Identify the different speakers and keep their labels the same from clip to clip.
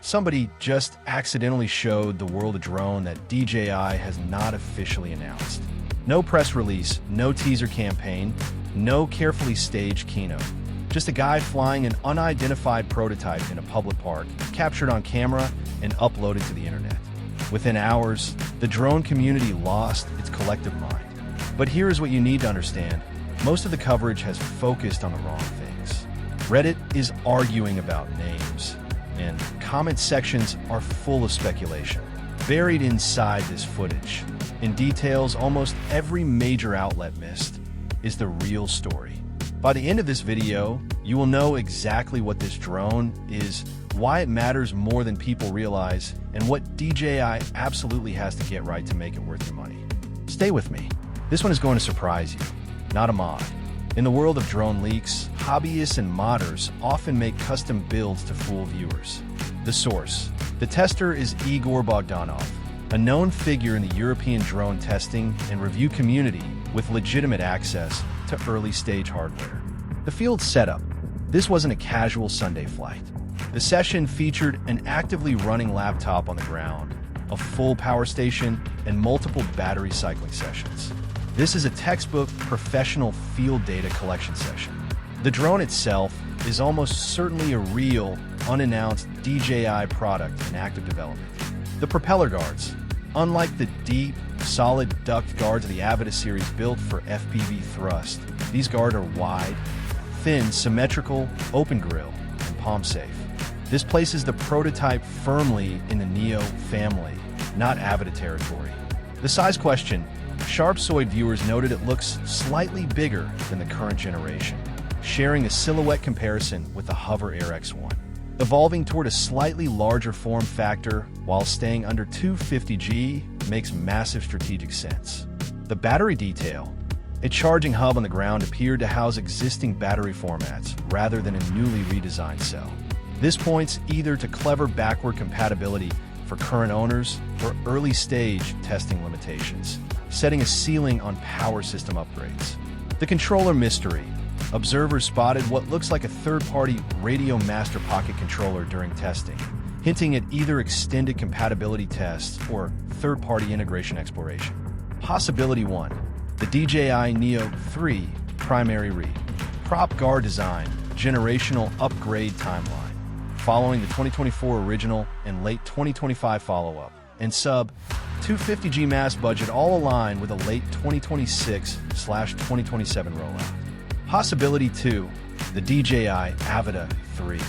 Speaker 1: Somebody just accidentally showed the world a drone that DJI has not officially announced. No press release, no teaser campaign, no carefully staged keynote. Just a guy flying an unidentified prototype in a public park, captured on camera and uploaded to the internet. Within hours, the drone community lost its collective mind. But here's what you need to understand. Most of the coverage has focused on the wrong things. Reddit is arguing about names, and comment sections are full of speculation. Buried inside this footage, in details almost every major outlet missed, is the real story. By the end of this video, you will know exactly what this drone is, why it matters more than people realize, and what DJI absolutely has to get right to make it worth your money. Stay with me. This one is going to surprise you, not a mod. In the world of drone leaks, hobbyists and modders often make custom builds to fool viewers. The source. The tester is Igor Bogdanov, a known figure in the European drone testing and review community with legitimate access to early-stage hardware. The field setup. This wasn't a casual Sunday flight. The session featured an actively running laptop on the ground, a full power station, and multiple battery cycling sessions. This is a textbook professional field data collection session. The drone itself is almost certainly a real, unannounced DJI product in active development. The propeller guards. Unlike the deep, solid duct guards of the Avida series built for FPV thrust, these guards are wide, thin, symmetrical, open grill, and palm safe. This places the prototype firmly in the Neo family, not Avida territory. The size question. Sharpsoid viewers noted it looks slightly bigger than the current generation, sharing a silhouette comparison with the Hover Air X1. Evolving toward a slightly larger form factor while staying under 250G makes massive strategic sense. The battery detail. A charging hub on the ground appeared to house existing battery formats rather than a newly redesigned cell. This points either to clever backward compatibility for current owners or early-stage testing limitations, setting a ceiling on power system upgrades. The controller mystery. Observers spotted what looks like a third-party Radio Master Pocket controller during testing, hinting at either extended compatibility tests or third-party integration exploration. Possibility 1. The DJI Neo 3 primary read. Prop guard design, generational upgrade timeline. Following the 2024 original and late 2025 follow-up, and sub 250G mass budget all align with a late 2026/2027 rollout. Possibility 2, the DJI Avida 3.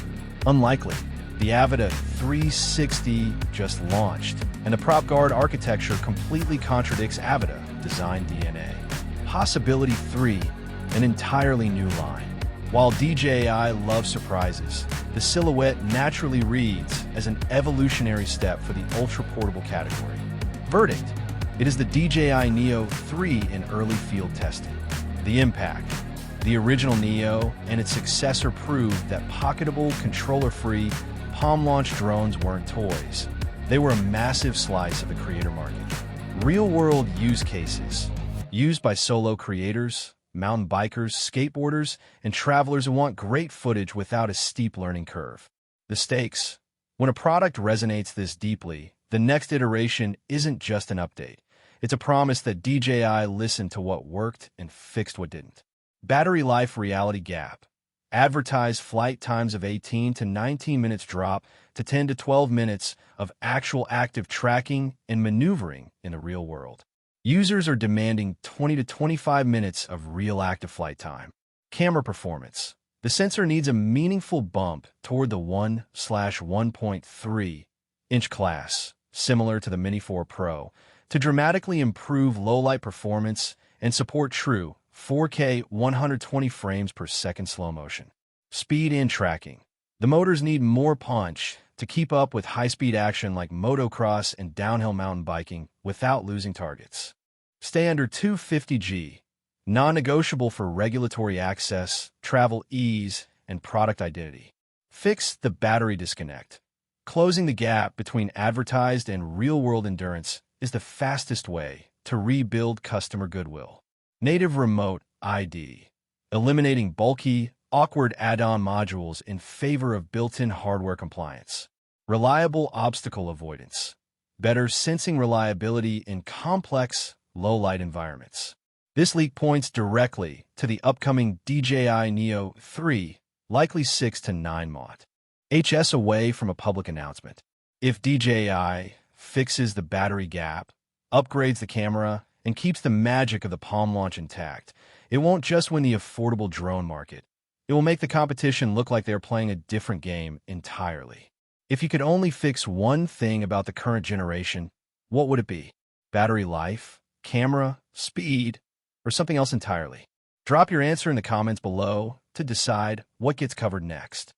Speaker 1: Unlikely. The Avida 360 just launched, and the prop guard architecture completely contradicts Avida design DNA. Possibility 3, an entirely new line. While DJI loves surprises, the silhouette naturally reads as an evolutionary step for the ultra-portable category. Verdict. It is the DJI Neo 3 in early field testing. The impact. The original Neo and its successor proved that pocketable, controller-free, palm-launched drones weren't toys. They were a massive slice of the creator market. Real-world use cases. Used by solo creators, mountain bikers, skateboarders, and travelers who want great footage without a steep learning curve. The stakes. When a product resonates this deeply, the next iteration isn't just an update. It's a promise that DJI listened to what worked and fixed what didn't. Battery life reality gap. Advertised flight times of 18 to 19 minutes drop to 10 to 12 minutes of actual active tracking and maneuvering in the real world. Users are demanding 20 to 25 minutes of real active flight time. Camera performance. The sensor needs a meaningful bump toward the 1/1.3-inch class, similar to the Mini 4 Pro, to dramatically improve low-light performance and support true 4K 120 frames per second slow motion. Speed and tracking. The motors need more punch to keep up with high-speed action like motocross and downhill mountain biking without losing targets. Stay under 250G. Non-negotiable for regulatory access, travel ease, and product identity. Fix the battery disconnect. Closing the gap between advertised and real-world endurance is the fastest way to rebuild customer goodwill. Native Remote ID. Eliminating bulky, awkward add-on modules in favor of built-in hardware compliance. reliable obstacle avoidance, better sensing reliability in complex, low-light environments. This leak points directly to the upcoming DJI Neo 3, likely 6 to 9 HS away from a public announcement. If DJI fixes the battery gap, upgrades the camera, and keeps the magic of the Palm launch intact, it won't just win the affordable drone market. It will make the competition look like they're playing a different game entirely. If you could only fix one thing about the current generation, what would it be? Battery life, camera, speed, or something else entirely? Drop your answer in the comments below to decide what gets covered next.